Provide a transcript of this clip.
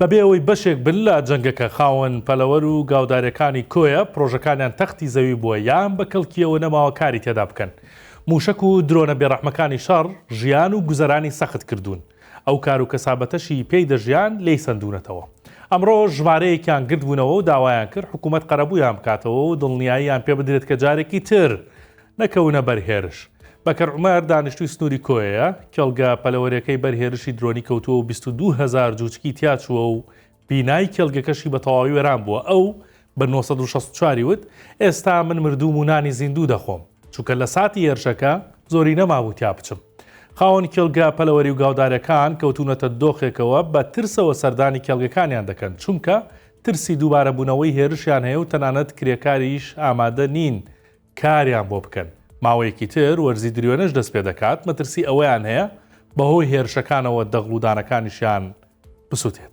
بەبێ ئەوەی بەشێک بن لە جەنگەکە خاوەن پەلەوەر و گاودارەکانی کۆیە پرۆژەکانیان تەختی زەوی بووە یان بە کەڵکیەوە نەماوە کاری تێدا بکەن. موشک و درۆنە بێڕەحمەکانی شەڕ ژیان و گوزەرانی سەخت کردوون. ئەو کار و کەسابەتەشی پێی دەژیان لی سندونەتەوە. ئەمڕۆ ژمارەیەکیان گرتبوونەوە و داوایان کرد حکوومەت قەرەبوویان بکاتەوە و دڵنیاییان پێ بدرێت کە جارێکی تر نەکەونە بەرهێرش. بەکەر عومەر دانیشتووی سنووری کۆیە کێڵگە پەلەوەریەکەی بەرهێرشی درۆنی کەوتووە و 22,000 جوچکی تیاچووە و بینای کێڵگەکەشی بە تەواوی وێران بووە. ئەو بە 1964 وت ئێستا من مردوم و نانی زیندوو دەخۆم چونکە لە ساتی هێرشەکە زۆری نەمابوو تیا بچم. خاوەن کێڵگە پەلەوەری و گاودارەکان کەوتونەتە دۆخێکەوە بە ترسەوە سەردانی کێڵگەکانیان دەکەن چونکە ترسی دووبارە بوونەوەی هێرشیان هەیە و تەنانەت کرێکاریش ئامادە نین کاریان بۆ بکەن. ماوەیەکی تر وەرزی درێنەش دەست پێ دەکات مەترسی ئەوەیان هەیە بەهۆی هێرشەکانەوە دەغڵودانەکانیشیان بسووتێت.